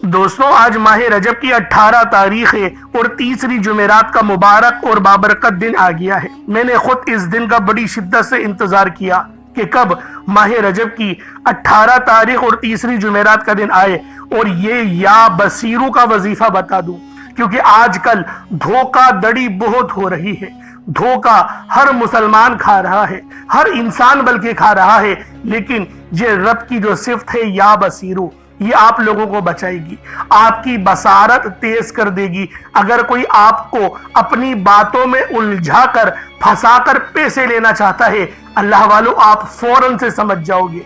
دوستوں، آج ماہ رجب کی 18 تاریخ ہے اور تیسری جمعرات کا مبارک اور بابرکت دن آ گیا ہے۔ میں نے خود اس دن کا بڑی شدت سے انتظار کیا کہ کب ماہ رجب کی 18 تاریخ اور تیسری جمعرات کا دن آئے اور یہ یا بصیرو کا وظیفہ بتا دوں، کیونکہ آج کل دھوکہ دڑی بہت ہو رہی ہے۔ دھوکہ ہر مسلمان کھا رہا ہے، ہر انسان بلکہ کھا رہا ہے، لیکن یہ رب کی جو صفت ہے یا بصیرو، یہ آپ لوگوں کو بچائے گی، آپ کی بصارت تیز کر دے گی۔ اگر کوئی آپ کو اپنی باتوں میں الجھا کر پھنسا کر پیسے لینا چاہتا ہے، اللہ والو آپ فوراً سے سمجھ جاؤ گے۔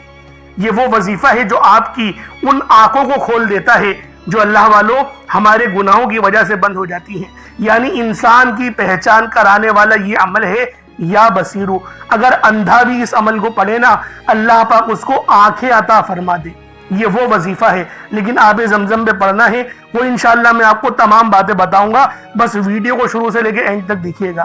یہ وہ وظیفہ ہے جو آپ کی ان آنکھوں کو کھول دیتا ہے جو اللہ والو ہمارے گناہوں کی وجہ سے بند ہو جاتی ہیں۔ یعنی انسان کی پہچان کرانے والا یہ عمل ہے یا بصیرو۔ اگر اندھا بھی اس عمل کو پڑھے نا، اللہ پاک اس کو آنکھیں عطا فرما دے۔ یہ وہ وظیفہ ہے، لیکن آب زمزم پہ پڑھنا ہے، وہ انشاءاللہ میں آپ کو تمام باتیں بتاؤں گا۔ بس ویڈیو کو شروع سے لے کے اینڈ تک دیکھیے گا،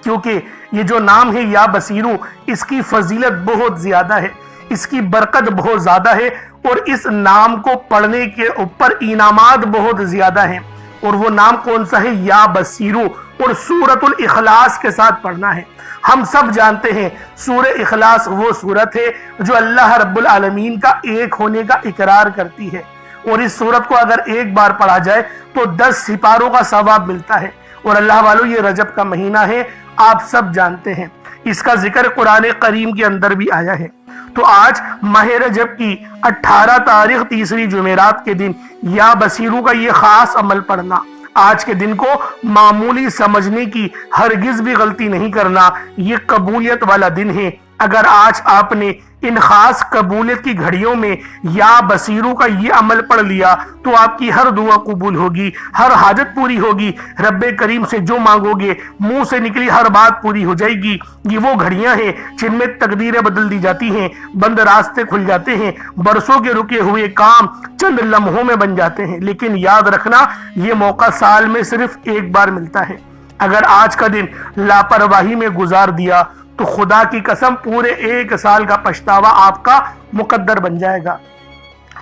کیونکہ یہ جو نام ہے یا بصیرو، اس کی فضیلت بہت زیادہ ہے، اس کی برکت بہت زیادہ ہے، اور اس نام کو پڑھنے کے اوپر انعامات بہت زیادہ ہیں۔ اور وہ نام کون سا ہے؟ یا بصیرو، اور سورۃ الاخلاص کے ساتھ پڑھنا ہے۔ ہم سب جانتے ہیں سورہ اخلاص وہ سورت ہے جو اللہ رب العالمین کا ایک ہونے کا اقرار کرتی ہے، اور اس سورت کو اگر ایک بار پڑھا جائے تو 10 سپاروں کا ثواب ملتا ہے۔ اور اللہ والو یہ رجب کا مہینہ ہے، آپ سب جانتے ہیں، اس کا ذکر قرآن کریم کے اندر بھی آیا ہے۔ تو آج ماہ رجب کی 18 تاریخ تیسری جمعرات کے دن یا بصیرو کا یہ خاص عمل پڑھنا، آج کے دن کو معمولی سمجھنے کی ہرگز بھی غلطی نہیں کرنا۔ یہ قبولیت والا دن ہے۔ اگر آج آپ نے ان خاص قبولیت کی گھڑیوں میں یا بصیرو کا یہ عمل پڑھ لیا تو آپ کی ہر دعا قبول ہوگی، ہر حاجت پوری ہوگی، رب کریم سے جو مانگو گے منہ سے نکلی ہر بات پوری ہو جائے گی۔ یہ وہ گھڑیاں ہیں جن میں تقدیریں بدل دی جاتی ہیں، بند راستے کھل جاتے ہیں، برسوں کے رکے ہوئے کام چند لمحوں میں بن جاتے ہیں۔ لیکن یاد رکھنا، یہ موقع سال میں صرف ایک بار ملتا ہے۔ اگر آج کا دن لاپرواہی میں گزار دیا تو خدا کی قسم پورے 1 سال کا پچھتاوا آپ کا مقدر بن جائے گا۔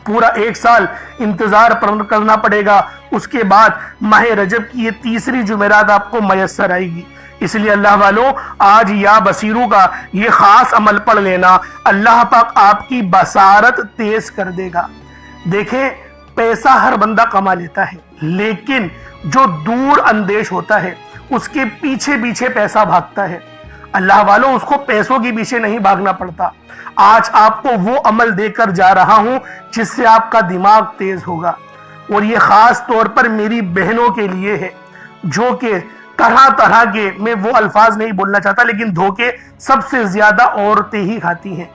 پورا 1 سال انتظار کرنا پڑے گا، اس کے بعد ماہ رجب کی یہ تیسری جمعرات آپ کو میسر آئے گی۔ اس لیے اللہ والوں، آج یا بصیرو کا یہ خاص عمل پڑھ لینا، اللہ پاک آپ کی بصارت تیز کر دے گا۔ دیکھیں، پیسہ ہر بندہ کما لیتا ہے، لیکن جو دور اندیش ہوتا ہے اس کے پیچھے پیچھے پیسہ بھاگتا ہے۔ اللہ والوں، اس کو پیسوں کے پیچھے نہیں بھاگنا پڑتا۔ آج آپ کو وہ عمل دے کر جا رہا ہوں جس سے آپ کا دماغ تیز ہوگا، اور یہ خاص طور پر میری بہنوں کے لیے ہے جو کہ طرح طرح کے، میں وہ الفاظ نہیں بولنا چاہتا، لیکن دھوکے سب سے زیادہ عورتیں ہی کھاتی ہیں۔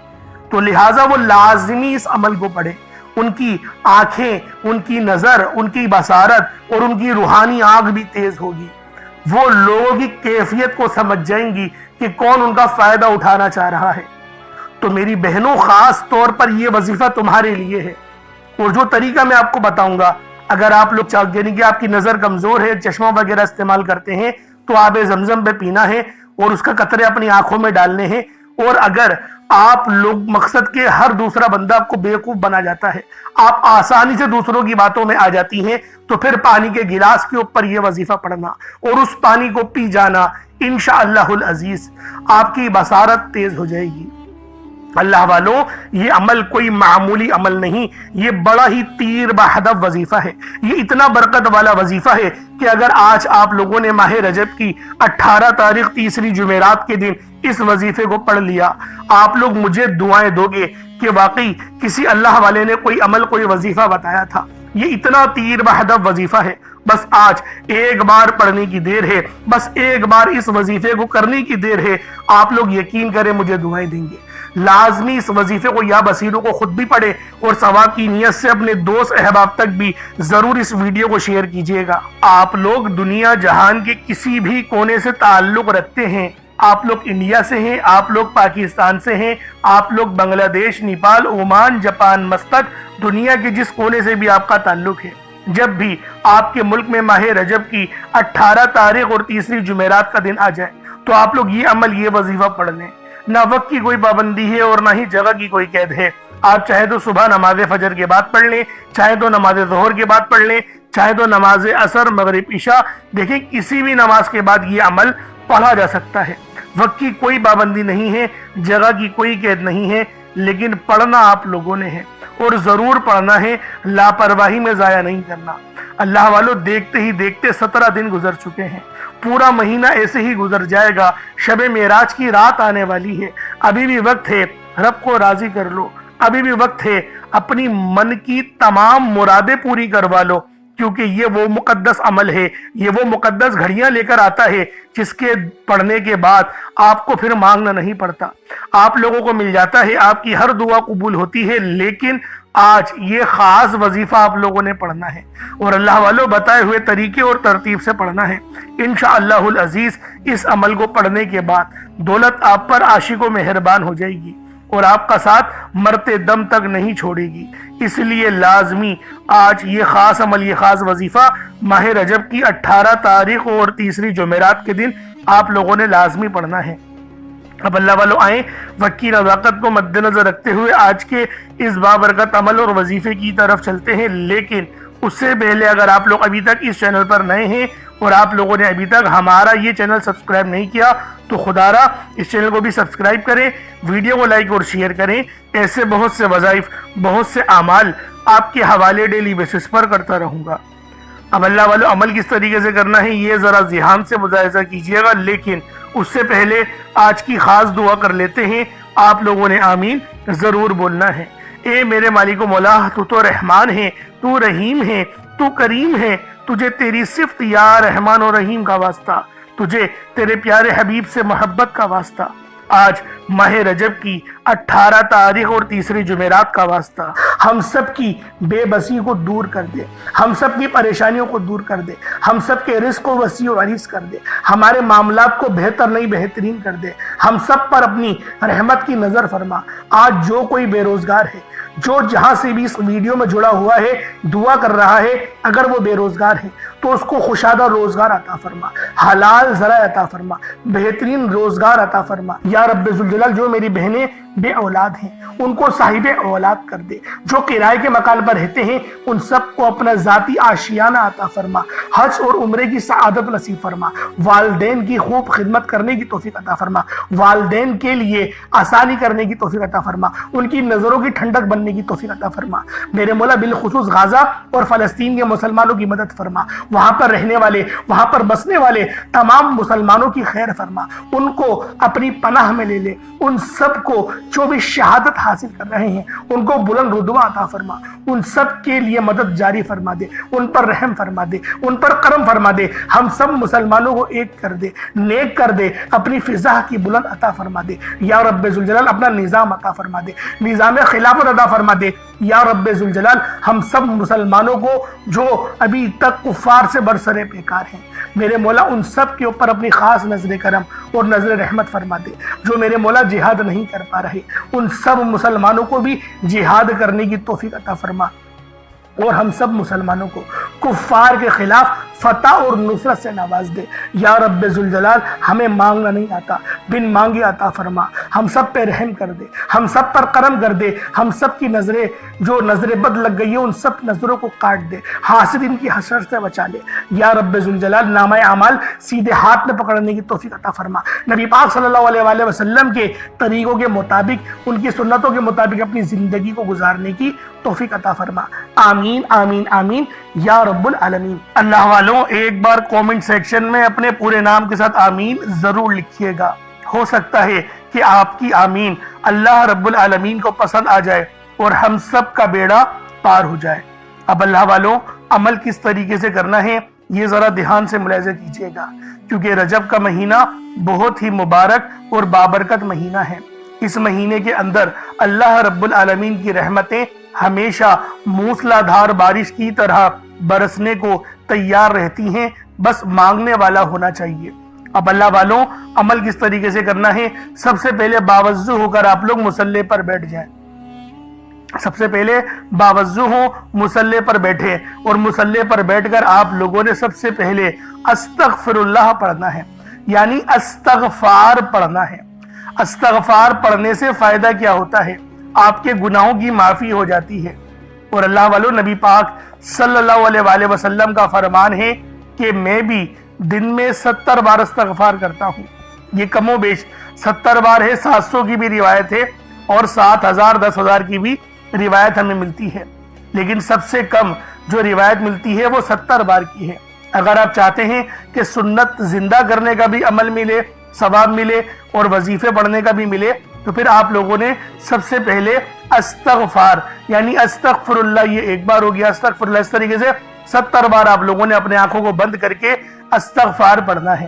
تو لہٰذا وہ لازمی اس عمل کو پڑھے۔ ان کی آنکھیں، ان کی نظر، ان کی بصارت اور ان کی روحانی آنکھ بھی تیز ہوگی۔ وہ لوگوں کی کیفیت کو سمجھ جائیں گی کہ کون ان کا فائدہ اٹھانا چاہ رہا ہے۔ تو میری بہنوں، خاص طور پر یہ وظیفہ تمہارے لیے ہے، اور جو طریقہ میں آپ کو بتاؤں گا، اگر آپ لوگ یعنی کہ آپ کی نظر کمزور ہے، چشمہ وغیرہ استعمال کرتے ہیں، تو آب زمزم پہ پینا ہے اور اس کا قطرے اپنی آنکھوں میں ڈالنے ہیں۔ اور اگر آپ لوگ مقصد کے ہر دوسرا بندہ آپ کو بیوقوف بنا جاتا ہے، آپ آسانی سے دوسروں کی باتوں میں آ جاتی ہیں، تو پھر پانی کے گلاس کے اوپر یہ وظیفہ پڑھنا اور اس پانی کو پی جانا، انشاءاللہ العزیز آپ کی بصارت تیز ہو جائے گی۔ اللہ والوں، یہ عمل کوئی معمولی عمل نہیں، یہ بڑا ہی تیر بہدف وظیفہ ہے۔ یہ اتنا برکت والا وظیفہ ہے کہ اگر آج آپ لوگوں نے ماہ رجب کی 18 تاریخ تیسری جمعرات کے دن اس وظیفے کو پڑھ لیا، آپ لوگ مجھے دعائیں دو گے کہ واقعی کسی اللہ والے نے کوئی عمل، کوئی وظیفہ بتایا تھا۔ یہ اتنا تیر بہدف وظیفہ ہے، بس آج ایک بار پڑھنے کی دیر ہے، بس ایک بار اس وظیفے کو کرنے کی دیر ہے۔ آپ لوگ یقین کریں، مجھے دعائیں دیں گے۔ لازمی اس وظیفے کو یا بصیرو کو خود بھی پڑھے اور ثواب کی نیت سے اپنے دوست احباب تک بھی ضرور اس ویڈیو کو شیئر کیجیے گا۔ آپ لوگ دنیا جہان کے کسی بھی کونے سے تعلق رکھتے ہیں، آپ لوگ انڈیا سے ہیں، آپ لوگ پاکستان سے ہیں، آپ لوگ بنگلہ دیش، نیپال، عمان، جاپان، مسقط، دنیا کے جس کونے سے بھی آپ کا تعلق ہے، جب بھی آپ کے ملک میں ماہ رجب کی 18 تاریخ اور تیسری جمعرات کا دن آ جائے تو آپ لوگ یہ عمل، یہ وظیفہ پڑھ لیں۔ نہ وقت کی کوئی پابندی ہے اور نہ ہی جگہ کی کوئی قید ہے۔ آپ چاہے تو صبح نماز فجر کے بعد پڑھ لیں، چاہے تو نماز ظہر کے بعد پڑھ لیں، چاہے تو نماز عصر مغرب عشاء، دیکھیں کسی بھی نماز کے بعد یہ عمل پڑھا جا سکتا ہے۔ وقت کی کوئی پابندی نہیں ہے، جگہ کی کوئی قید نہیں ہے، لیکن پڑھنا آپ لوگوں نے ہے اور ضرور پڑھنا ہے، لاپرواہی میں ضائع نہیں کرنا۔ اللہ والو، دیکھتے ہی دیکھتے 17 دن گزر چکے ہیں، پورا مہینہ ایسے ہی گزر جائے گا، شب معراج کی رات آنے والی ہے، ابھی بھی وقت ہے، رب کو راضی کر لو، ابھی بھی وقت ہے، اپنی من کی تمام مرادیں پوری کروا لو، کیونکہ یہ وہ مقدس عمل ہے، یہ وہ مقدس گھڑیاں لے کر آتا ہے جس کے پڑھنے کے بعد آپ کو پھر مانگنا نہیں پڑتا، آپ لوگوں کو مل جاتا ہے، آپ کی ہر دعا قبول ہوتی ہے، لیکن آج یہ خاص وظیفہ آپ لوگوں نے پڑھنا ہے اور اللہ والوں بتائے ہوئے طریقے اور ترتیب سے پڑھنا ہے۔ انشاءاللہ العزیز اس عمل کو پڑھنے کے بعد دولت آپ پر عاشق و مہربان ہو جائے گی اور آپ کا ساتھ مرتے دم تک نہیں چھوڑے گی، اس لیے لازمی آج یہ خاص عمل، یہ خاص وظیفہ ماہ رجب کی 18 تاریخ اور تیسری جمعرات کے دن آپ لوگوں نے لازمی پڑھنا ہے۔ اب اللہ والو آئیں، وقت کی نزاکت کو مد نظر رکھتے ہوئے آج کے اس بابرکت عمل اور وظیفے کی طرف چلتے ہیں، لیکن اس سے پہلے اگر آپ لوگ ابھی تک اس چینل پر نئے ہیں اور آپ لوگوں نے ابھی تک ہمارا یہ چینل سبسکرائب نہیں کیا تو خدا را اس چینل کو بھی سبسکرائب کریں، ویڈیو کو لائک اور شیئر کریں، ایسے بہت سے وظائف، بہت سے اعمال آپ کے حوالے ڈیلی بیسس پر کرتا رہوں گا۔ اب اللہ والو عمل کس طریقے سے کرنا ہے یہ ذرا ذہان سے ملاحظہ کیجئے گا، لیکن اس سے پہلے آج کی خاص دعا کر لیتے ہیں، آپ لوگوں نے آمین ضرور بولنا ہے۔ اے میرے مالک و مولا، تو تو رحمان ہے، تو رحیم ہے، تو کریم ہے، تجھے تیری صفت یا رحمان و رحیم کا واسطہ، تجھے تیرے پیارے حبیب سے محبت کا واسطہ، آج ماہ رجب کی 18 تاریخ اور تیسری جمعرات کا واسطہ ہم سب کی بے بسی کو دور کر دے، ہم سب کی پریشانیوں کو دور کر دے، ہم سب کے رزق کو وسیع و عریض کر دے، ہمارے معاملات کو بہتر نہیں بہترین کر دے، ہم سب پر اپنی رحمت کی نظر فرما۔ آج جو کوئی بے روزگار ہے، جو جہاں سے بھی اس ویڈیو میں جڑا ہوا ہے دعا کر رہا ہے، اگر وہ بے روزگار ہے تو اس کو خوشادہ روزگار عطا فرما، حلال ذرائع عطا فرما، بہترین روزگار عطا فرما۔ یا رب ذوالجلال، جو میری بہنیں بے اولاد ہیں ان کو صاحب اولاد کر دے، جو کرائے کے مکان پر رہتے ہیں ان سب کو اپنا ذاتی آشیانہ عطا فرما، حج اور عمرے کی سعادت نصیب فرما، والدین کی خوب خدمت کرنے کی توفیق عطا فرما، والدین کے لیے آسانی کرنے کی توفیق عطا فرما، ان کی نظروں کی ٹھنڈک بننے کی توفیق عطا فرما۔ میرے مولا بالخصوص غزہ اور فلسطین کے مسلمانوں کی مدد فرما، وہاں پر رہنے والے، وہاں پر بسنے والے تمام مسلمانوں کی خیر فرما، ان کو اپنی پناہ میں لے لے، ان سب کو جو بھی شہادت حاصل کر رہے ہیں ان کو بلند رتبہ عطا فرما، ان سب کے لیے مدد جاری فرما دے، ان پر رحم فرما دے، ان پر کرم فرما دے، ہم سب مسلمانوں کو ایک کر دے، نیک کر دے، اپنی فضا کی بلند عطا فرما دے یا رب ذوالجلال، اپنا نظام عطا فرما دے، نظام خلافت عطا فرما دے یا رب ذوالجلال۔ ہم سب مسلمانوں کو جو ابھی تک کفار سے برسرے پیکار ہیں میرے مولا ان سب کے اوپر اپنی خاص نظر کرم اور نظر رحمت فرما دے، جو میرے مولا جہاد نہیں کر پا رہے ان سب مسلمانوں کو بھی جہاد کرنے کی توفیق عطا فرما، اور ہم سب مسلمانوں کو کفار کے خلاف فتح اور نصرت سے نواز دے یا رب ذوالجلال۔ ہمیں مانگنا نہیں آتا، بن مانگے عطا فرما، ہم سب پہ رحم کر دے، ہم سب پر کرم کر دے، ہم سب کی نظریں جو نظر بد لگ گئی ہے ان سب نظروں کو کاٹ دے، حاسدین کی حسد سے بچا لے یا رب ذوالجلال۔ نامہ اعمال سیدھے ہاتھ میں پکڑنے کی توفیق عطا فرما، نبی پاک صلی اللہ علیہ وآلہ وسلم کے طریقوں کے مطابق، ان کی سنتوں کے مطابق اپنی زندگی کو گزارنے کی توفیق عطا فرما، آمین آمین آمین یا رب العالمین۔ اللہ والوں ایک بار کومنٹ سیکشن میں اپنے پورے نام کے ساتھ آمین ضرور لکھیے گا، ہو سکتا ہے کہ آپ کی آمین اللہ رب العالمین کو پسند آ جائے اور ہم سب کا بیڑا پار ہو جائے۔ اب اللہ والوں عمل کس طریقے سے کرنا ہے یہ ذرا دھیان سے ملاحظہ کیجیے گا، کیونکہ رجب کا مہینہ بہت ہی مبارک اور بابرکت مہینہ ہے۔ اس مہینے کے اندر اللہ رب العالمین کی رحمتیں ہمیشہ موسلا دھار بارش کی طرح برسنے کو تیار رہتی ہیں، بس مانگنے والا ہونا چاہیے۔ اب اللہ والوں عمل کس طریقے سے کرنا ہے، سب سے پہلے باوضو ہو کر آپ لوگ مصلی پر بیٹھ جائیں، سب سے پہلے باوضو ہو مصلی پر بیٹھے اور مصلی پر بیٹھ کر آپ لوگوں نے سب سے پہلے استغفر اللہ پڑھنا ہے، یعنی استغفار پڑھنا ہے۔ استغفار پڑھنے سے فائدہ کیا ہوتا ہے؟ آپ کے گناہوں کی معافی ہو جاتی ہے۔ اور اللہ والو، نبی پاک صلی اللہ علیہ وسلم کا فرمان ہے کہ میں بھی دن میں 70 بار استغفار کرتا ہوں۔ یہ کم و بیش 70 بار ہے، 700 کی بھی روایت ہے اور 7000 10,000 کی بھی روایت ہمیں ملتی ہے، لیکن سب سے کم جو روایت ملتی ہے وہ 70 بار کی ہے۔ اگر آپ چاہتے ہیں کہ سنت زندہ کرنے کا بھی عمل ملے، ثواب ملے اور وظیفے پڑھنے کا بھی ملے، تو پھر آپ لوگوں نے سب سے پہلے استغفار یعنی استغفر اللہ، یہ ایک بار ہو گیا، استغفر اللہ، اس طریقے سے 70 بار آپ لوگوں نے اپنے آنکھوں کو بند کر کے استغفار پڑھنا ہے۔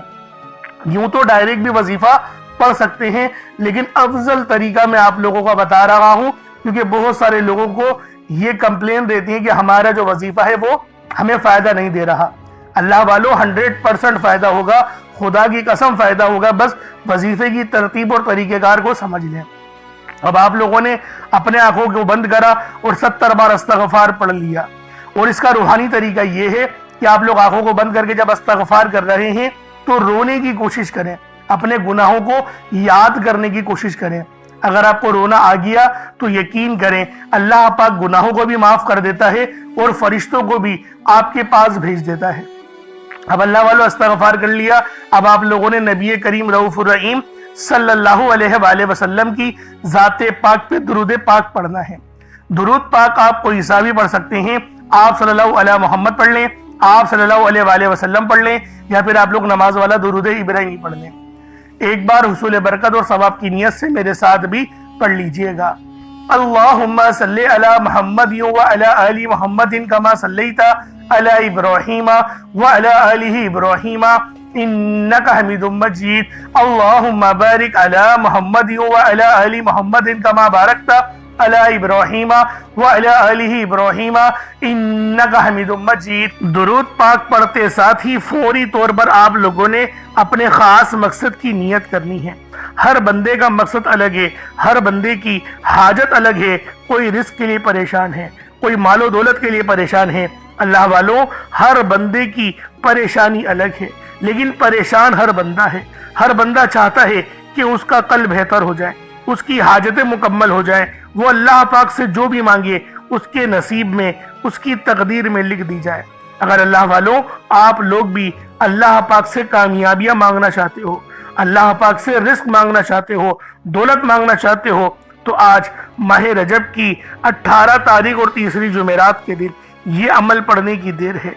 یوں تو ڈائریکٹ بھی وظیفہ پڑھ سکتے ہیں، لیکن افضل طریقہ میں آپ لوگوں کو بتا رہا ہوں، کیونکہ بہت سارے لوگوں کو یہ کمپلین رہتی ہے کہ ہمارا جو وظیفہ ہے وہ ہمیں فائدہ نہیں دے رہا۔ اللہ والو 100% فائدہ ہوگا، خدا کی قسم فائدہ ہوگا، بس وظیفے کی ترتیب اور طریقہ کار کو سمجھ لیں۔ اب آپ لوگوں نے اپنے آنکھوں کو بند کرا اور 70 بار استغفار پڑھ لیا، اور اس کا روحانی طریقہ یہ ہے کہ آپ لوگ آنکھوں کو بند کر کے جب استغفار کر رہے ہیں تو رونے کی کوشش کریں، اپنے گناہوں کو یاد کرنے کی کوشش کریں۔ اگر آپ کو رونا آ گیا تو یقین کریں اللہ پاک گناہوں کو بھی معاف کر دیتا ہے اور فرشتوں کو بھی آپ کے پاس بھیج دیتا ہے۔ اب اللہ والو استغفار کر لیا، اب آپ لوگوں نے نبی کریم رؤوف الرحیم صلی اللہ علیہ وآلہ وسلم کی ذات پاک پہ درود پاک پڑھنا ہے۔ درود پاک آپ کوئی سا بھی پڑھ سکتے ہیں، آپ صلی اللہ علیہ محمد پڑھ لیں، آپ صلی اللہ علیہ وآلہ وسلم پڑھ لیں، یا پھر آپ لوگ نماز والا درود ابراہیمی پڑھ لیں۔ ایک بار حصول برکت اور ثواب کی نیت سے میرے ساتھ بھی پڑھ لیجئے گا۔ اللہم صلی علی محمد وعلی آل محمد کما صلیت علی ابراہیم وعلی آل ابراہیم انکا حمید مجید۔ اللہم بارک علی محمد وعلی آل محمد کما بارکت علی ابراہیم وعلی آل ابراہیم انکا حمید مجید۔ درود پاک پڑھتے ساتھ ہی فوری طور پر آپ لوگوں نے اپنے خاص مقصد کی نیت کرنی ہے۔ ہر بندے کا مقصد الگ ہے، ہر بندے کی حاجت الگ ہے، کوئی رزق کے لیے پریشان ہے، کوئی مال و دولت کے لیے پریشان ہے۔ اللہ والوں، ہر بندے کی پریشانی الگ ہے، لیکن پریشان ہر بندہ ہے۔ ہر بندہ چاہتا ہے کہ اس کا قلب بہتر ہو جائے، اس کی حاجتیں مکمل ہو جائیں، وہ اللہ پاک سے جو بھی مانگے اس کے نصیب میں، اس کی تقدیر میں لکھ دی جائے۔ اگر اللہ والوں آپ لوگ بھی اللہ پاک سے کامیابیاں مانگنا چاہتے ہو، اللہ پاک سے رزق مانگنا چاہتے ہو، دولت مانگنا چاہتے ہو، تو آج ماہ رجب کی 18 تاریخ اور تیسری جمعرات کے دن یہ عمل پڑھنے کی دیر ہے۔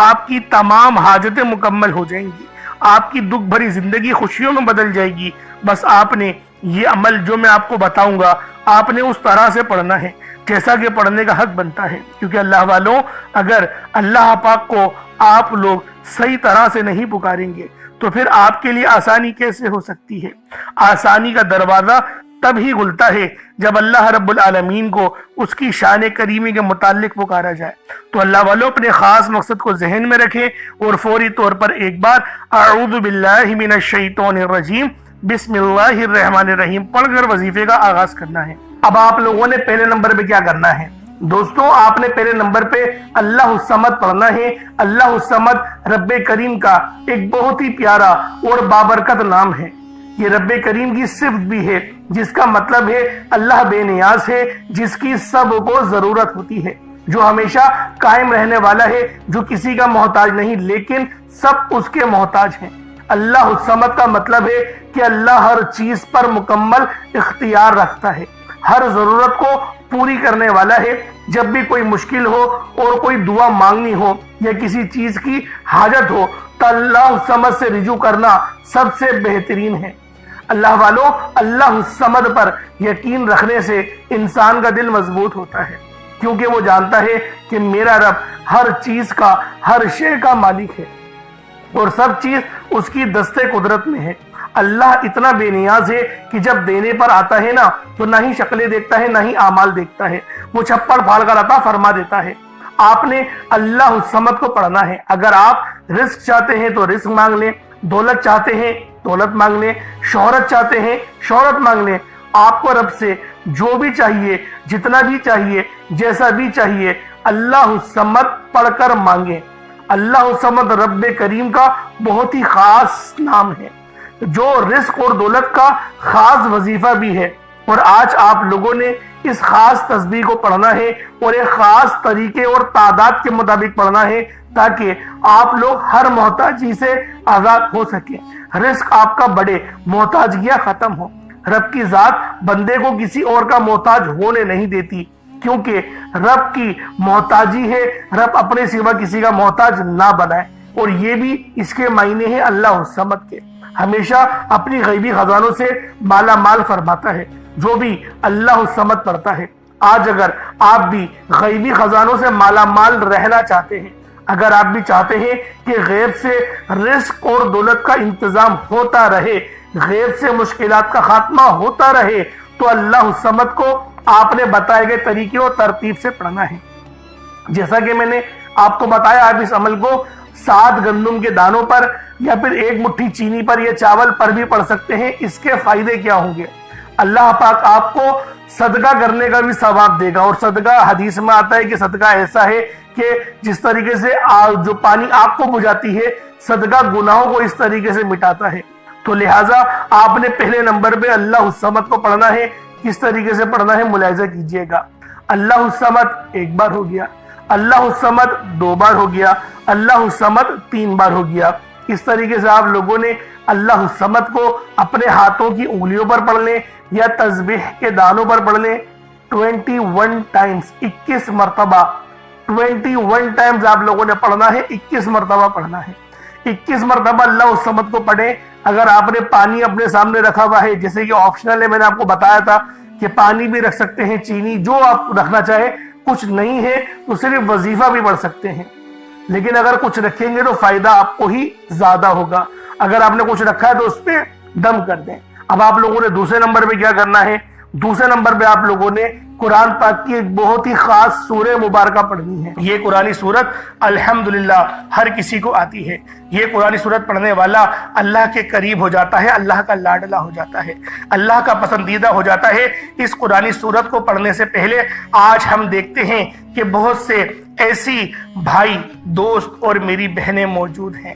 آپ کی تمام حاجتیں مکمل ہو جائیں گی، آپ کی دکھ بھری زندگی خوشیوں میں بدل جائے گی۔ بس آپ نے یہ عمل جو میں آپ کو بتاؤں گا آپ نے اس طرح سے پڑھنا ہے جیسا کہ پڑھنے کا حق بنتا ہے، کیونکہ اللہ والوں اگر اللہ پاک کو آپ لوگ صحیح طرح سے نہیں پکاریں گے تو پھر آپ کے لیے آسانی کیسے ہو سکتی ہے؟ آسانی کا دروازہ تب ہی کھلتا ہے جب اللہ رب العالمین کو اس کی شان کریمی کے متعلق پکارا جائے۔ تو اللہ والوں اپنے خاص مقصد کو ذہن میں رکھیں اور فوری طور پر ایک بار اعوذ باللہ من الشیطان الرجیم بسم اللہ الرحمن الرحیم پڑھ کر وظیفے کا آغاز کرنا ہے۔ اب آپ لوگوں نے پہلے نمبر پہ کیا کرنا ہے دوستوں؟ آپ نے پہلے نمبر پہ اللہ الصمد پڑھنا ہے۔ اللہ الصمد رب کریم کا ایک بہت ہی پیارا اور بابرکت نام ہے۔ یہ رب کریم کی صفت بھی ہے، جس کا مطلب ہے اللہ بے نیاز ہے، جس کی سب کو ضرورت ہوتی ہے، جو ہمیشہ قائم رہنے والا ہے، جو کسی کا محتاج نہیں لیکن سب اس کے محتاج ہیں۔ اللہ الصمد کا مطلب ہے کہ اللہ ہر چیز پر مکمل اختیار رکھتا ہے، ہر ضرورت کو پوری کرنے والا ہے۔ جب بھی کوئی مشکل ہو اور کوئی دعا مانگنی ہو یا کسی چیز کی حاجت ہو تو اللہ الصمد سے رجوع کرنا سب سے بہترین ہے۔ اللہ والوں اللہ الصمد پر یقین رکھنے سے انسان کا دل مضبوط ہوتا ہے، کیونکہ وہ جانتا ہے کہ میرا رب ہر چیز کا، ہر شے کا مالک ہے اور سب چیز اس کی دست قدرت میں ہے۔ اللہ اتنا بے نیاز ہے کہ جب دینے پر آتا ہے نا تو نہ ہی شکلیں دیکھتا ہے نہ ہی اعمال دیکھتا ہے، وہ چھپڑ پھاڑ کر عطا فرما دیتا ہے۔ آپ نے اللہ الصمد کو پڑھنا ہے۔ اگر آپ رزق چاہتے ہیں تو رزق مانگ لیں، دولت چاہتے ہیں دولت مانگ لیں، شہرت چاہتے ہیں شہرت مانگ لیں۔ آپ کو رب سے جو بھی چاہیے، جتنا بھی چاہیے، جیسا بھی چاہیے، اللہ الصمد پڑھ کر مانگیں۔ اللہ الصمد رب کریم کا بہت ہی خاص نام ہے، جو رزق اور دولت کا خاص وظیفہ بھی ہے۔ اور آج آپ لوگوں نے اس خاص تسبیح کو پڑھنا ہے اور ایک خاص طریقے اور تعداد کے مطابق پڑھنا ہے تاکہ آپ لوگ ہر محتاجی سے آزاد ہو سکیں، رزق آپ کا بڑھے، محتاجیاں ختم ہو۔ رب کی ذات بندے کو کسی اور کا محتاج ہونے نہیں دیتی، کیونکہ رب کی محتاجی ہے رب اپنے سوا کسی کا محتاج نہ بنائے، اور یہ بھی اس کے معنی ہیں اللہ الصمد کے، ہمیشہ اپنی غیبی خزانوں سے مالا مال فرماتا ہے۔ جو بھی اللہ الصمد پڑھتا ہے، آج اگر آپ بھی غیبی خزانوں سے مالا مال رہنا چاہتے ہیں، اگر آپ بھی چاہتے ہیں کہ غیب سے رزق اور دولت کا انتظام ہوتا رہے، غیب سے مشکلات کا خاتمہ ہوتا رہے، تو اللہ الصمد کو آپ نے بتائے گئے طریقے اور ترتیب سے پڑھنا ہے۔ جیسا کہ میں نے آپ کو بتایا، آپ اس عمل کو 7 گندم کے دانوں پر یا پھر 1 مٹھی چینی پر یا چاول پر بھی پڑھ سکتے ہیں۔ اس کے فائدے کیا ہوں گے؟ اللہ پاک آپ کو صدقہ کرنے کا بھی ثواب دے گا، اور صدقہ حدیث میں آتا ہے کہ صدقہ ایسا ہے کہ جس طریقے سے جو پانی آگ کو بجھاتی ہے، صدقہ گناہوں کو اس طریقے سے مٹاتا ہے۔ تو لہٰذا آپ نے پہلے نمبر پہ اللہ الصمد کو پڑھنا ہے۔ کس طریقے سے پڑھنا ہے ملاحظہ کیجئے گا۔ اللہ الصمد 1 بار ہو گیا، اللہ الصمد 2 بار ہو گیا، اللہ الصمد 3 بار ہو گیا۔ اس طریقے سے آپ لوگوں نے اللہ الصمد کو اپنے ہاتھوں کی انگلیوں پر پڑھ لیں یا تسبیح کے دانوں پر پڑھ لیں 21 ٹائمز، 21 مرتبہ 21 ٹائمز آپ لوگوں نے پڑھنا ہے، 21 مرتبہ پڑھنا ہے۔ 21 مرتبہ اللہ الصمد کو پڑھیں۔ اگر آپ نے پانی اپنے سامنے رکھا ہوا ہے، جیسے کہ آپشنل ہے، میں نے آپ کو بتایا تھا کہ پانی بھی رکھ سکتے ہیں، چینی، جو آپ رکھنا چاہے، کچھ نہیں ہے تو صرف وظیفہ بھی پڑھ سکتے ہیں، لیکن اگر کچھ رکھیں گے تو فائدہ آپ کو ہی زیادہ ہوگا۔ اگر آپ نے کچھ رکھا ہے تو اس پہ دم کر دیں۔ اب آپ لوگوں نے دوسرے نمبر پہ کیا کرنا ہے؟ دوسرے نمبر پہ آپ لوگوں نے قرآن پاک کی ایک بہت ہی خاص سورہ مبارکہ پڑھنی ہے۔ یہ قرآنی سورت الحمدللہ ہر کسی کو آتی ہے۔ یہ قرآنی سورت پڑھنے والا اللہ کے قریب ہو جاتا ہے، اللہ کا لاڈلا ہو جاتا ہے، اللہ کا پسندیدہ ہو جاتا ہے۔ اس قرآنی سورت کو پڑھنے سے پہلے آج ہم دیکھتے ہیں کہ بہت سے ایسی بھائی، دوست اور میری بہنیں موجود ہیں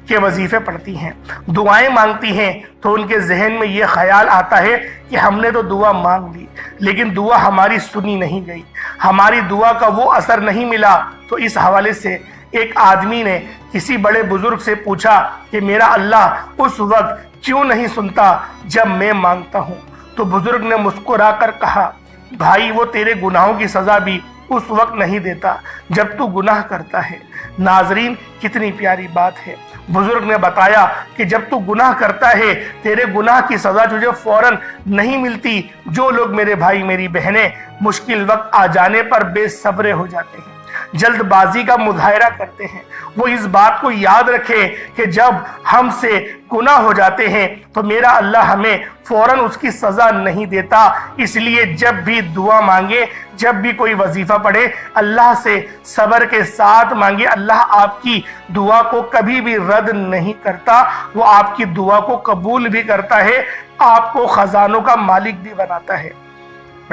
کہ وظیفے پڑھتی ہیں، دعائیں مانگتی ہیں، تو ان کے ذہن میں یہ خیال آتا ہے کہ ہم نے تو دعا مانگ لی لیکن دعا ہماری سنی نہیں گئی، ہماری دعا کا وہ اثر نہیں ملا۔ تو اس حوالے سے ایک آدمی نے کسی بڑے بزرگ سے پوچھا کہ میرا اللہ اس وقت کیوں نہیں سنتا جب میں مانگتا ہوں؟ تو بزرگ نے مسکرا کر کہا، بھائی وہ تیرے گناہوں کی سزا بھی اس وقت نہیں دیتا جب تو گناہ کرتا ہے۔ ناظرین، کتنی پیاری بات ہے۔ بزرگ نے بتایا کہ جب تو گناہ کرتا ہے تیرے گناہ کی سزا تجھے فوراً نہیں ملتی۔ جو لوگ میرے بھائی میری بہنیں مشکل وقت آ جانے پر بے صبر ہو جاتے ہیں، جلد بازی کا مظاہرہ کرتے ہیں، وہ اس بات کو یاد رکھیں کہ جب ہم سے گناہ ہو جاتے ہیں تو میرا اللہ ہمیں فوراً اس کی سزا نہیں دیتا۔ اس لیے جب بھی دعا مانگے، جب بھی کوئی وظیفہ پڑھے، اللہ سے صبر کے ساتھ مانگے۔ اللہ آپ کی دعا کو کبھی بھی رد نہیں کرتا، وہ آپ کی دعا کو قبول بھی کرتا ہے، آپ کو خزانوں کا مالک بھی بناتا ہے۔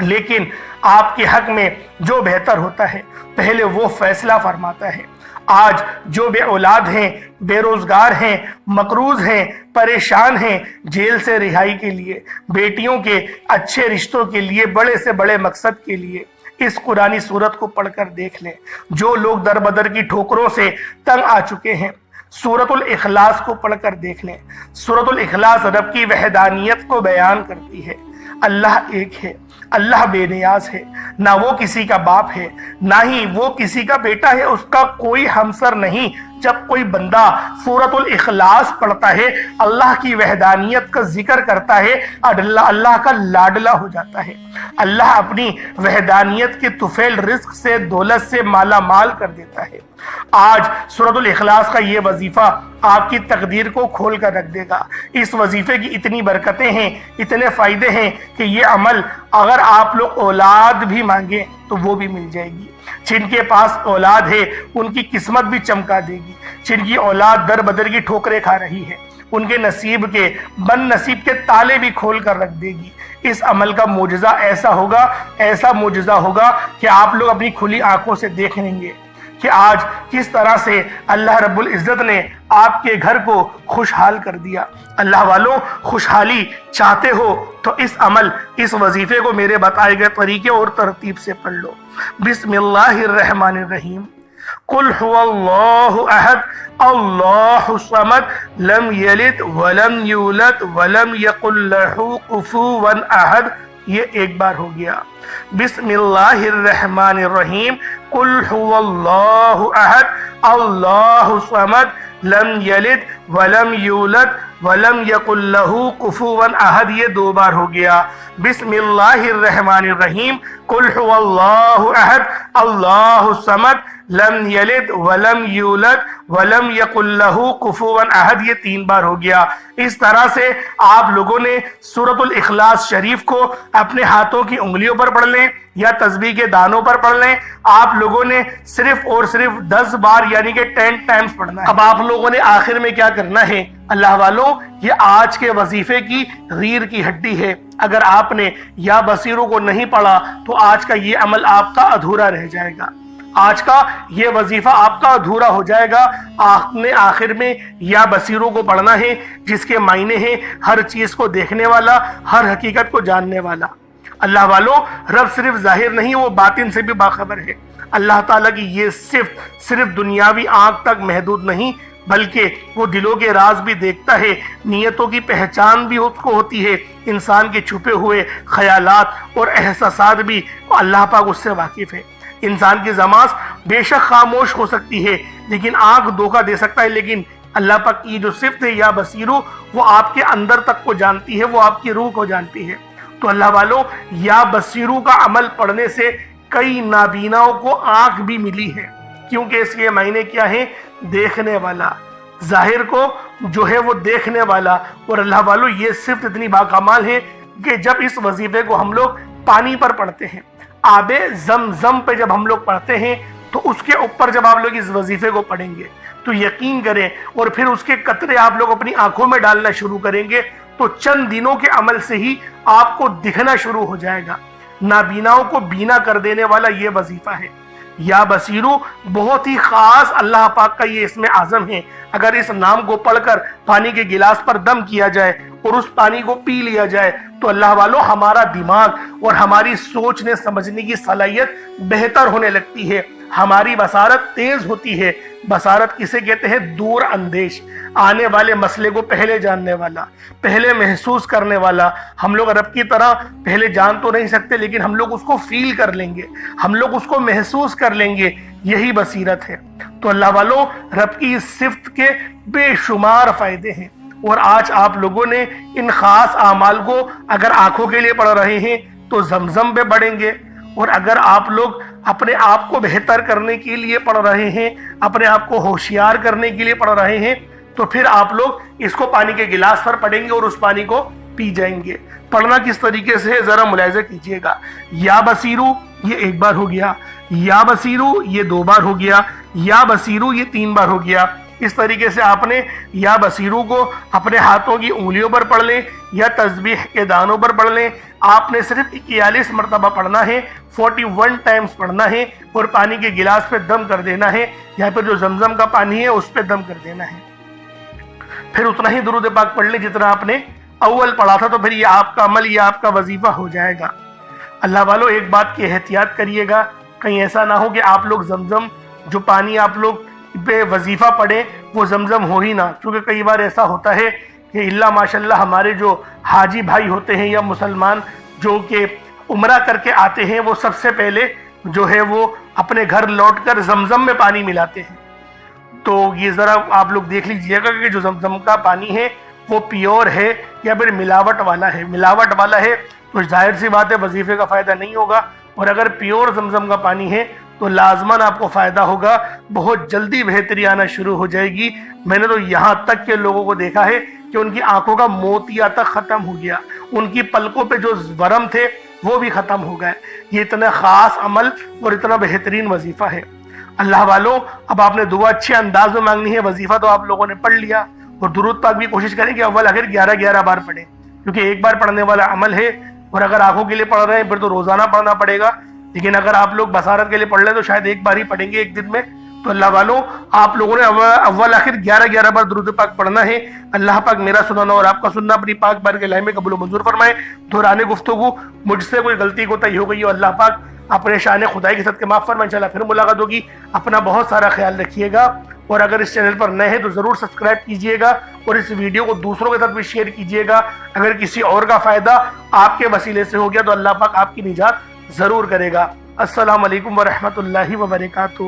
لیکن آپ کے حق میں جو بہتر ہوتا ہے پہلے وہ فیصلہ فرماتا ہے۔ آج جو بے اولاد ہیں، بے روزگار ہیں، مقروض ہیں، پریشان ہیں، جیل سے رہائی کے لیے، بیٹیوں کے اچھے رشتوں کے لیے، بڑے سے بڑے مقصد کے لیے اس قرآنی سورت کو پڑھ کر دیکھ لیں۔ جو لوگ در بدر کی ٹھوکروں سے تنگ آ چکے ہیں، سورۃ الاخلاص کو پڑھ کر دیکھ لیں۔ سورۃ الاخلاص رب کی وحدانیت کو بیان کرتی ہے۔ اللہ ایک ہے، اللہ بے نیاز ہے، نہ وہ کسی کا باپ ہے، نہ ہی وہ کسی کا بیٹا ہے، اس کا کوئی ہمسر نہیں۔ جب کوئی بندہ سورۃ الاخلاص پڑھتا ہے، اللہ کی وحدانیت کا ذکر کرتا ہے، اللہ کا لاڈلا ہو جاتا ہے۔ اللہ اپنی وحدانیت کے طفیل رزق سے، دولت سے مالا مال کر دیتا ہے۔ آج سورۃ الاخلاص کا یہ وظیفہ آپ کی تقدیر کو کھول کر رکھ دے گا۔ اس وظیفے کی اتنی برکتیں ہیں، اتنے فائدے ہیں کہ یہ عمل اگر آپ لوگ اولاد بھی مانگیں تو وہ بھی مل جائے گی۔ جن کے پاس اولاد ہے ان کی قسمت بھی چمکا دے گی۔ جن کی اولاد در بدر کی ٹھوکریں کھا رہی ہے ان کے نصیب کے، بد نصیب کے تالے بھی کھول کر رکھ دے گی۔ اس عمل کا معجزہ ایسا ہوگا، ایسا معجزہ ہوگا کہ آپ لوگ اپنی کھلی آنکھوں سے دیکھ لیں گے۔ کہ آج کس طرح سے اللہ رب العزت نے آپ کے گھر کو خوشحال کر دیا۔ اللہ والوں، خوشحالی چاہتے ہو تو اس عمل، اس وظیفے کو میرے بتائے گئے طریقے اور ترتیب سے پڑھ لو۔ بسم اللہ الرحمن الرحیم۔ قل هو اللہ احد اللہ الصمد لم یلد ولم یولد ولم یکن لہ کفوا احد۔ یہ ایک بار ہو گیا۔ بسم اللہ الرحمن الرحیم۔ قل هو اللہ احد اللہ الصمد لم یلد ولم یولد ولم یکن لہ کفوا احد۔ یہ دو بار ہو گیا۔ بسم اللہ الرحمن الرحیم۔ قل هو اللہ احد اللہ الصمد لم یلد ولم یولد ولم یکن لہ کفوا احد۔ یہ تین بار ہو گیا۔ اس طرح سے آپ لوگوں نے سورۃ الاخلاص شریف کو اپنے ہاتھوں کی انگلیوں پر پڑھ لیں یا تسبیح کے دانوں پر پڑھ لیں۔ آپ لوگوں نے صرف اور صرف 10 بار یعنی کہ 10 ٹائمز پڑھنا ہے۔ اب آپ لوگوں نے آخر میں کیا کرنا ہے؟ اللہ والوں، یہ آج کے وظیفے کی ریڑھ کی ہڈی ہے۔ اگر آپ نے یا بصیروں کو نہیں پڑھا تو آج کا یہ عمل آپ کا ادھورا رہ جائے گا، آج کا یہ وظیفہ آپ کا ادھورا ہو جائے گا۔ آپ نے آخر میں یا بصیروں کو پڑھنا ہے، جس کے معنی ہیں ہر چیز کو دیکھنے والا، ہر حقیقت کو جاننے والا۔ اللہ والوں، رب صرف ظاہر نہیں، وہ باطن سے بھی باخبر ہے۔ اللہ تعالیٰ کی یہ صرف دنیاوی آنکھ تک محدود نہیں، بلکہ وہ دلوں کے راز بھی دیکھتا ہے، نیتوں کی پہچان بھی اس کو ہوتی ہے، انسان کے چھپے ہوئے خیالات اور احساسات بھی اللہ پاک اس سے واقف ہے۔ انسان کی زبان بے شک خاموش ہو سکتی ہے، لیکن آنکھ دھوکہ دے سکتا ہے، لیکن اللہ پاک کی جو صفت ہے یا بصیرو، وہ آپ کے اندر تک کو جانتی ہے، وہ آپ کی روح کو جانتی ہے۔ تو اللہ والوں، یا بصیرو کا عمل پڑھنے سے کئی نابیناؤں کو آنکھ بھی ملی ہے، کیونکہ اس کے معنی کیا ہے؟ دیکھنے والا، ظاہر کو جو ہے وہ دیکھنے والا۔ اور اللہ والوں، یہ صفت اتنی باکمال ہے کہ جب اس وظیفے کو ہم لوگ پانی پر پڑھتے ہیں، آب زمزم پہ جب ہم لوگ پڑھتے ہیں، تو اس کے اوپر جب آپ لوگ اس وظیفے کو پڑھیں گے تو یقین کریں، اور پھر اس کے قطرے آپ لوگ اپنی آنکھوں میں ڈالنا شروع کریں گے، تو چند دنوں کے عمل سے ہی آپ کو دکھنا شروع ہو جائے گا۔ نابیناؤں کو بینا کر دینے والا یہ وظیفہ ہے۔ یا بصیرو بہت ہی خاص اللہ پاک کا یہ اسم اعظم ہے۔ اگر اس نام کو پڑھ کر پانی کے گلاس پر دم کیا جائے اور اس پانی کو پی لیا جائے تو اللہ والوں، ہمارا دماغ اور ہماری سوچنے سمجھنے کی صلاحیت بہتر ہونے لگتی ہے، ہماری بصارت تیز ہوتی ہے۔ بصارت کسے کہتے ہیں؟ دور اندیش، آنے والے مسئلے کو پہلے جاننے والا، پہلے محسوس کرنے والا۔ ہم لوگ رب کی طرح پہلے جان تو نہیں سکتے، لیکن ہم لوگ اس کو فیل کر لیں گے، ہم لوگ اس کو محسوس کر لیں گے، یہی بصیرت ہے۔ تو اللہ والوں، رب کی اس صفت کے بے شمار فائدے ہیں، اور آج آپ لوگوں نے ان خاص اعمال کو اگر آنکھوں کے لیے پڑھ رہے ہیں تو زمزم پہ پڑھیں گے، اور اگر آپ لوگ اپنے آپ کو بہتر کرنے کے لیے پڑھ رہے ہیں، اپنے آپ کو ہوشیار کرنے کے لیے پڑھ رہے ہیں، تو پھر آپ لوگ اس کو پانی کے گلاس پر پڑھیں گے اور اس پانی کو پی جائیں گے۔ پڑھنا کس طریقے سے ہے ذرا ملاحظہ کیجئے گا۔ یا بصیرو، یہ ایک بار ہو گیا، یا بصیرو یہ 2 بار ہو گیا، یا بصیرو یہ 3 بار ہو گیا۔ اس طریقے سے آپ نے یا بصیرو کو اپنے ہاتھوں کی انگلیوں پر پڑھ لیں یا تسبیح کے دانوں پر پڑھ لیں۔ آپ نے صرف 41 مرتبہ پڑھنا ہے، 41 ٹائمز پڑھنا ہے، اور پانی کے گلاس پہ دم کر دینا ہے، یہاں پہ جو زمزم کا پانی ہے اس پہ دم کر دینا ہے۔ پھر اتنا ہی درود پاک پڑھ لیں جتنا آپ نے اول پڑھا تھا، تو پھر یہ آپ کا عمل، یہ آپ کا وظیفہ ہو جائے گا۔ اللہ والوں، ایک بات کی احتیاط کریے گا، کہیں ایسا نہ ہو کہ آپ لوگ زمزم جو پانی آپ لوگ پہ وظیفہ پڑھیں وہ زمزم ہو ہی نہ، کیونکہ کئی بار ایسا ہوتا ہے کہ اللہ ماشاءاللہ ہمارے جو حاجی بھائی ہوتے ہیں یا مسلمان جو کہ عمرہ کر کے آتے ہیں، وہ سب سے پہلے جو ہے وہ اپنے گھر لوٹ کر زمزم میں پانی ملاتے ہیں۔ تو یہ ذرا آپ لوگ دیکھ لیجئے گا کہ جو زمزم کا پانی ہے وہ پیور ہے یا پھر ملاوٹ والا ہے۔ ملاوٹ والا ہے تو ظاہر سی بات ہے وظیفے کا فائدہ نہیں ہوگا، اور اگر پیور زمزم کا پانی ہے تو لازماً آپ کو فائدہ ہوگا، بہت جلدی بہتری آنا شروع ہو جائے گی۔ میں نے تو یہاں تک کے لوگوں کو دیکھا ہے کہ ان کی آنکھوں کا موتیا تک ختم ہو گیا، ان کی پلکوں پہ جو ورم تھے وہ بھی ختم ہو گئے۔ یہ اتنا خاص عمل اور اتنا بہترین وظیفہ ہے۔ اللہ والوں، اب آپ نے دعا اچھے انداز میں مانگنی ہے، وظیفہ تو آپ لوگوں نے پڑھ لیا، اور درود پاک بھی کوشش کریں کہ اول آخر 11 بار پڑھیں، کیونکہ ایک بار پڑھنے والا عمل ہے، اور اگر آنکھوں کے لیے پڑھ رہے ہیں پھر تو روزانہ پڑھنا پڑے گا، لیکن اگر آپ لوگ بصارت کے لیے پڑھ لیں تو شاید ایک بار ہی پڑھیں گے ایک دن میں، تو اللہ والوں آپ لوگوں نے اول آخر 11 بار درود پاک پڑھنا ہے۔ اللہ پاک میرا سنانا اور آپ کا سننا اپنی پاک بارگاہ میں قبول و منظور فرمائے۔ دوران گفتگو مجھ سے کوئی غلطی کوتاہی ہو گئی ہو، اللہ پاک اپنے شان خدائی کے صدقے معاف فرمائے۔ انشاءاللہ پھر ملاقات ہوگی۔ اپنا بہت سارا خیال رکھیے گا، اور اگر اس چینل پر نئے ہیں تو ضرور سبسکرائب کیجئے گا، اور اس ویڈیو کو دوسروں کے ساتھ بھی شیئر کیجئے گا۔ اگر کسی اور کا فائدہ آپ کے وسیلے سے ہو گیا تو اللہ پاک آپ کی نجات ضرور کرے گا۔ السلام علیکم ورحمۃ اللہ وبرکاتہ۔